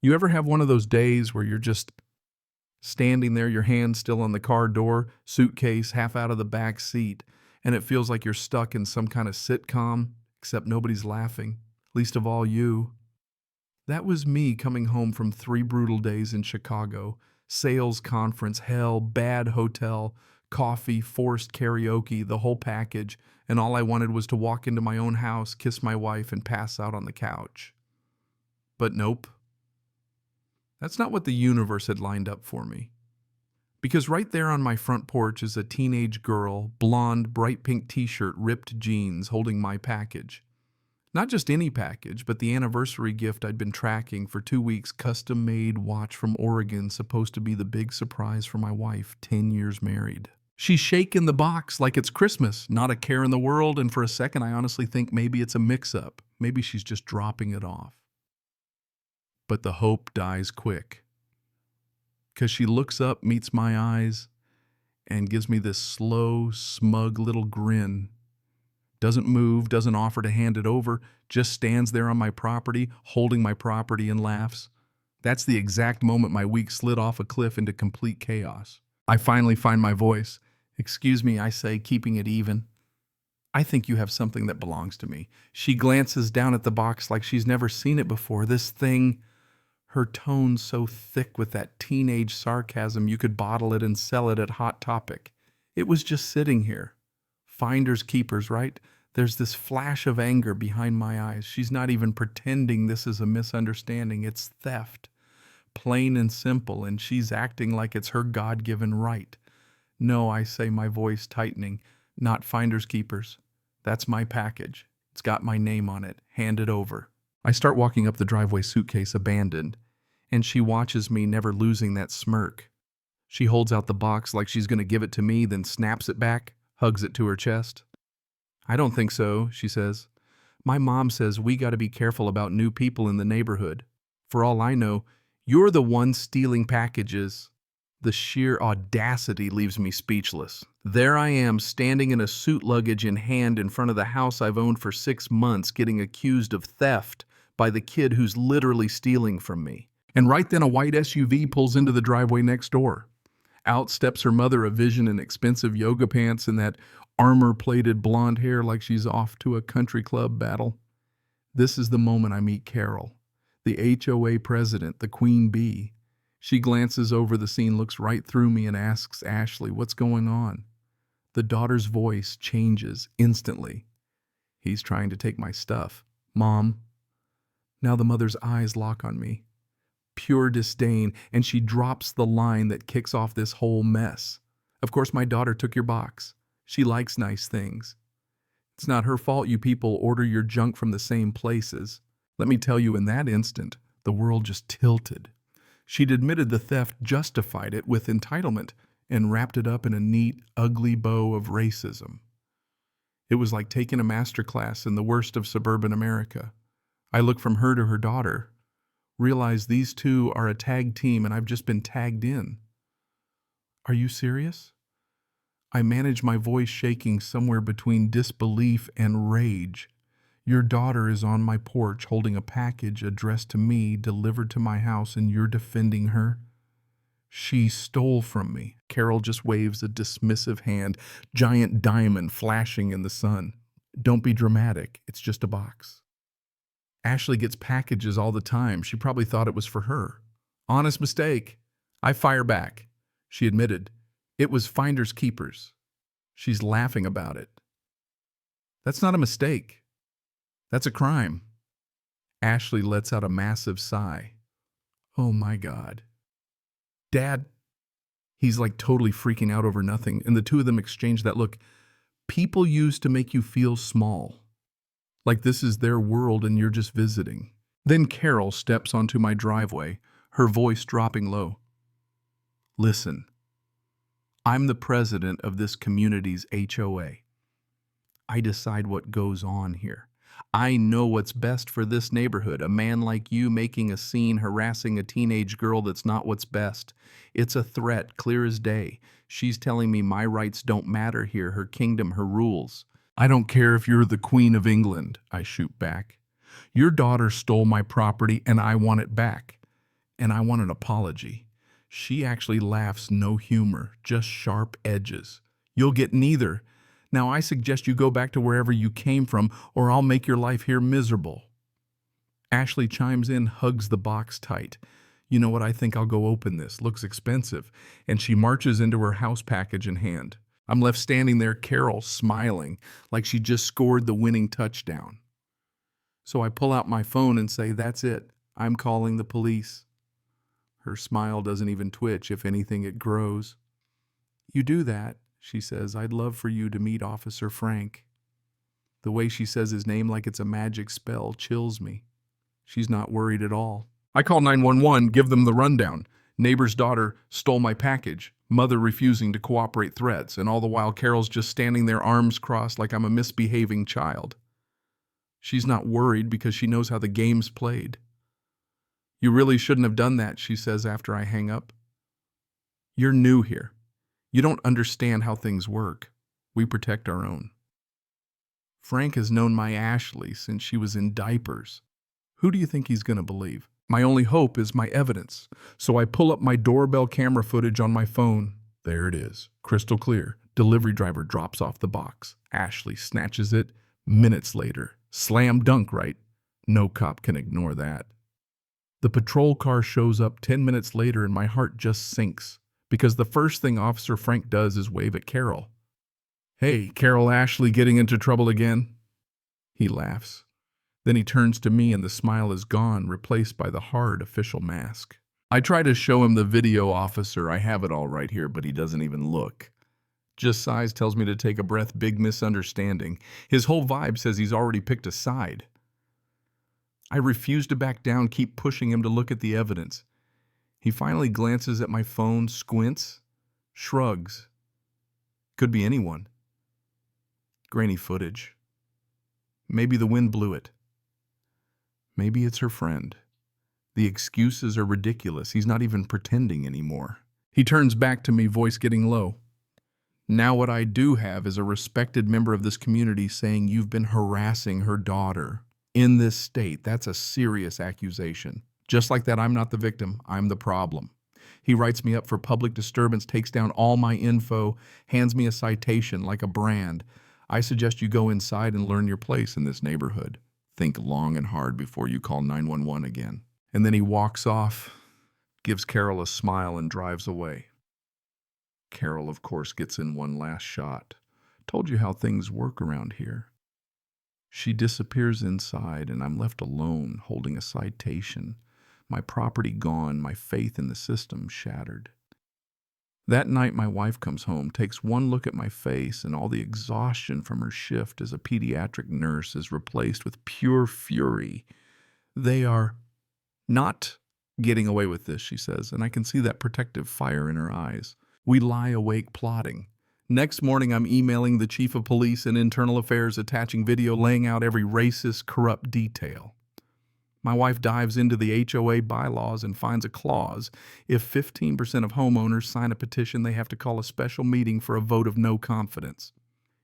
You ever have one of those days where you're just standing there, your hand still on the car door, suitcase half out of the back seat, and it feels like you're stuck in some kind of sitcom, except nobody's laughing, least of all you? That was me coming home from 3 brutal days in Chicago. Sales conference, hell, bad hotel, coffee, forced karaoke, the whole package, and all I wanted was to walk into my own house, kiss my wife, and pass out on the couch. But nope. That's not what the universe had lined up for me. Because right there on my front porch is a teenage girl, blonde, bright pink t-shirt, ripped jeans, holding my package. Not just any package, but the anniversary gift I'd been tracking for 2 weeks, custom-made watch from Oregon, supposed to be the big surprise for my wife, 10 years married. She's shaking the box like it's Christmas, not a care in the world, and for a second I honestly think maybe it's a mix-up. Maybe she's just dropping it off. But the hope dies quick. Because she looks up, meets my eyes, and gives me this slow, smug little grin. Doesn't move, doesn't offer to hand it over, just stands there on my property, holding my property, and laughs. That's the exact moment my week slid off a cliff into complete chaos. I finally find my voice. "Excuse me," I say, keeping it even. "I think you have something that belongs to me." She glances down at the box like she's never seen it before. This thing, her tone so thick with that teenage sarcasm you could bottle it and sell it at Hot Topic. It was just sitting here. Finders keepers, right? There's this flash of anger behind my eyes. She's not even pretending this is a misunderstanding. It's theft. Plain and simple, and she's acting like it's her God-given right. "No," I say, my voice tightening. "Not finders keepers. That's my package. It's got my name on it. Hand it over." I start walking up the driveway, suitcase abandoned, and she watches me, never losing that smirk. She holds out the box like she's going to give it to me, then snaps it back, hugs it to her chest. "I don't think so," she says. "My mom says we got to be careful about new people in the neighborhood. For all I know, you're the one stealing packages." The sheer audacity leaves me speechless. There I am, standing in a suit luggage in hand in front of the house I've owned for 6 months, getting accused of theft by the kid who's literally stealing from me. And right then a white SUV pulls into the driveway next door. Out steps her mother, a vision in expensive yoga pants and that armor-plated blonde hair like she's off to a country club battle. This is the moment I meet Carol, the HOA president, the queen bee. She glances over the scene, looks right through me, and asks Ashley, "What's going on?" The daughter's voice changes instantly. "He's trying to take my stuff, Mom." Now the mother's eyes lock on me. Pure disdain, and she drops the line that kicks off this whole mess. "Of course my daughter took your box. She likes nice things. It's not her fault you people order your junk from the same places." Let me tell you, in that instant, the world just tilted. She'd admitted the theft, justified it with entitlement, and wrapped it up in a neat, ugly bow of racism. It was like taking a master class in the worst of suburban America. I look from her to her daughter, realize these two are a tag team and I've just been tagged in. "Are you serious?" I manage, my voice shaking somewhere between disbelief and rage. "Your daughter is on my porch holding a package addressed to me, delivered to my house, and you're defending her?" "She stole from me." Carol just waves a dismissive hand, giant diamond flashing in the sun. "Don't be dramatic. It's just a box." "Ashley gets packages all the time. She probably thought it was for her." "Honest mistake." I fire back. She admitted, "It was finders keepers." She's laughing about it. "That's not a mistake. That's a crime." Ashley lets out a massive sigh. "Oh my God. Dad." He's like totally freaking out over nothing, and the two of them exchange that look people use to make you feel small. Like this is their world and you're just visiting. Then Carol steps onto my driveway, her voice dropping low. "Listen, I'm the president of this community's HOA. I decide what goes on here. I know what's best for this neighborhood. A man like you making a scene, harassing a teenage girl, that's not what's best. It's a threat, clear as day. She's telling me my rights don't matter here, her kingdom, her rules. I don't care if you're the Queen of England," I shoot back. "Your daughter stole my property and I want it back. and I want an apology. She actually laughs, no humor, just sharp edges. You'll get neither. Now I suggest you go back to wherever you came from, or I'll make your life here miserable. Ashley chimes in, hugs the box tight. You know what, I think I'll go open this. Looks expensive. And she marches into her house package in hand. I'm left standing there, Carol, smiling, like she just scored the winning touchdown. So I pull out my phone and say, that's it. I'm calling the police. Her smile doesn't even twitch. If anything, it grows. You do that, she says. I'd love for you to meet Officer Frank. The way she says his name like it's a magic spell chills me. She's not worried at all. I call 911, give them the rundown. Neighbor's daughter stole my package, mother refusing to cooperate threats, and all the while Carol's just standing there, arms crossed, like I'm a misbehaving child. She's not worried because she knows how the game's played. You really shouldn't have done that, she says after I hang up. You're new here. You don't understand how things work. We protect our own. Frank has known my Ashley since she was in diapers. Who do you think he's going to believe? My only hope is my evidence. So I pull up my doorbell camera footage on my phone. There it is, crystal clear. Delivery driver drops off the box. Ashley snatches it. Minutes later. Slam dunk, right? No cop can ignore that. The patrol car shows up 10 minutes later and my heart just sinks because the first thing Officer Frank does is wave at Carol. Hey, Carol, Ashley getting into trouble again? He laughs. Then he turns to me and the smile is gone, replaced by the hard official mask. I try to show him the video, officer. I have it all right here, but he doesn't even look. Just sighs, tells me to take a breath, big misunderstanding. His whole vibe says he's already picked a side. I refuse to back down, keep pushing him to look at the evidence. He finally glances at my phone, squints, shrugs. Could be anyone. Grainy footage. Maybe the wind blew it. Maybe it's her friend. The excuses are ridiculous. He's not even pretending anymore. He turns back to me, voice getting low. Now what I do have is a respected member of this community saying you've been harassing her daughter in this state. That's a serious accusation. Just like that, I'm not the victim. I'm the problem. He writes me up for public disturbance, takes down all my info, hands me a citation like a brand. I suggest you go inside and learn your place in this neighborhood. Think long and hard before you call 911 again. And then he walks off, gives Carol a smile, and drives away. Carol, of course, gets in one last shot. Told you how things work around here. She disappears inside, and I'm left alone, holding a citation. My property gone, my faith in the system shattered. That night, my wife comes home, takes one look at my face, and all the exhaustion from her shift as a pediatric nurse is replaced with pure fury. They are not getting away with this, she says, and I can see that protective fire in her eyes. We lie awake plotting. Next morning, I'm emailing the chief of police and internal affairs, attaching video laying out every racist, corrupt detail. My wife dives into the HOA bylaws and finds a clause. If 15% of homeowners sign a petition, they have to call a special meeting for a vote of no confidence.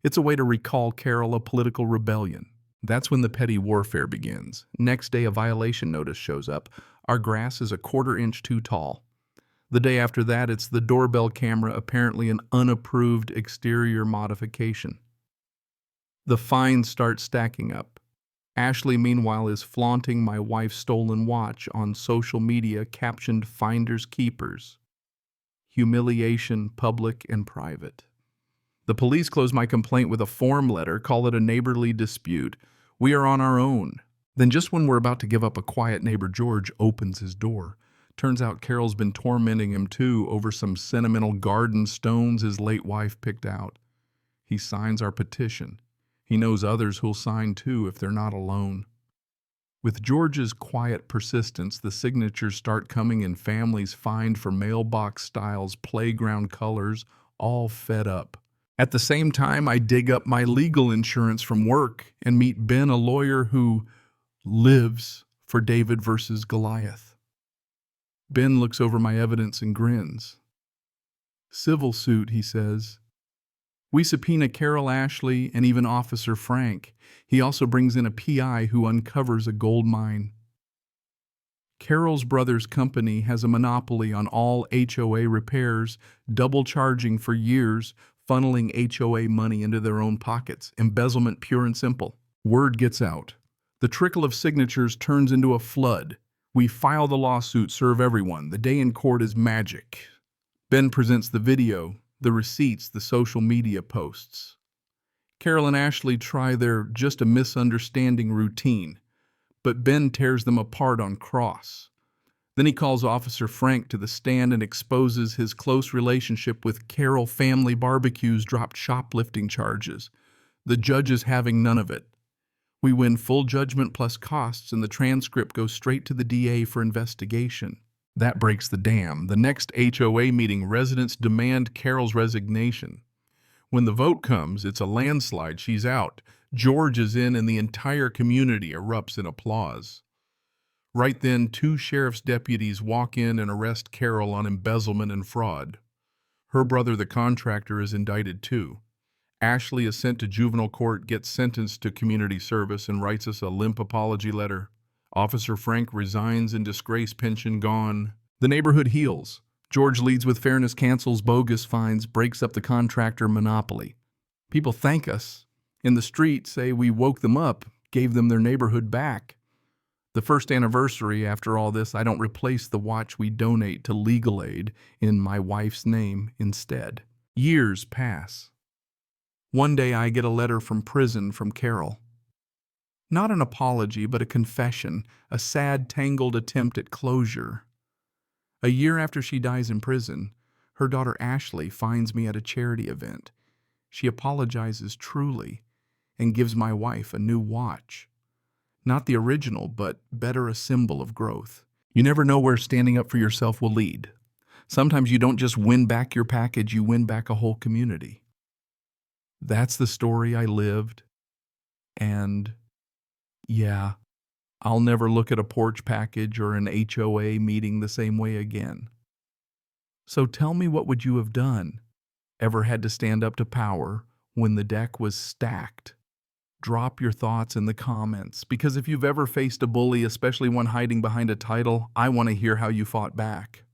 It's a way to recall Carol a political rebellion. That's when the petty warfare begins. Next day, a violation notice shows up. Our grass is a 1/4 inch too tall. The day after that, it's the doorbell camera, apparently an unapproved exterior modification. The fines start stacking up. Ashley, meanwhile, is flaunting my wife's stolen watch on social media, captioned "Finders Keepers." Humiliation, public and private. The police close my complaint with a form letter, call it a neighborly dispute. We are on our own. Then just when we're about to give up, a quiet neighbor, George, opens his door. Turns out Carol's been tormenting him too over some sentimental garden stones his late wife picked out. He signs our petition. He knows others who'll sign too if they're not alone. With George's quiet persistence, the signatures start coming in families fined for mailbox styles, playground colors, all fed up. At the same time, I dig up my legal insurance from work and meet Ben, a lawyer who lives for David versus Goliath. Ben looks over my evidence and grins. Civil suit, he says. We subpoena Carol, Ashley, and even Officer Frank. He also brings in a PI who uncovers a gold mine. Carol's brother's company has a monopoly on all HOA repairs, double charging for years, funneling HOA money into their own pockets. Embezzlement pure and simple. Word gets out. The trickle of signatures turns into a flood. We file the lawsuit, serve everyone. The day in court is magic. Ben presents the video, the receipts, the social media posts. Carol and Ashley try their just a misunderstanding routine, but Ben tears them apart on cross. Then he calls Officer Frank to the stand and exposes his close relationship with Carol. Family barbecues dropped shoplifting charges. The judge is having none of it. We win full judgment plus costs, and the transcript goes straight to the DA for investigation. That breaks the dam. The next HOA meeting, residents demand Carol's resignation. When the vote comes, it's a landslide. She's out. George is in, and the entire community erupts in applause. Right then, 2 sheriff's deputies walk in and arrest Carol on embezzlement and fraud. Her brother, the contractor, is indicted too. Ashley is sent to juvenile court, gets sentenced to community service, and writes us a limp apology letter. Officer Frank resigns in disgrace, pension gone. The neighborhood heals. George leads with fairness, cancels bogus fines, breaks up the contractor monopoly. People thank us. In the street, say we woke them up, gave them their neighborhood back. The first anniversary after all this, I don't replace the watch we donate to legal aid in my wife's name instead. Years pass. One day I get a letter from prison from Carol. Not an apology, but a confession, a sad, tangled attempt at closure. A year after she dies in prison, her daughter Ashley finds me at a charity event. She apologizes truly and gives my wife a new watch. Not the original, but better, a symbol of growth. You never know where standing up for yourself will lead. Sometimes you don't just win back your package, you win back a whole community. That's the story I lived, and yeah, I'll never look at a porch package or an HOA meeting the same way again. So tell me, what would you have done? Ever had to stand up to power when the deck was stacked? Drop your thoughts in the comments, because if you've ever faced a bully, especially one hiding behind a title, I want to hear how you fought back.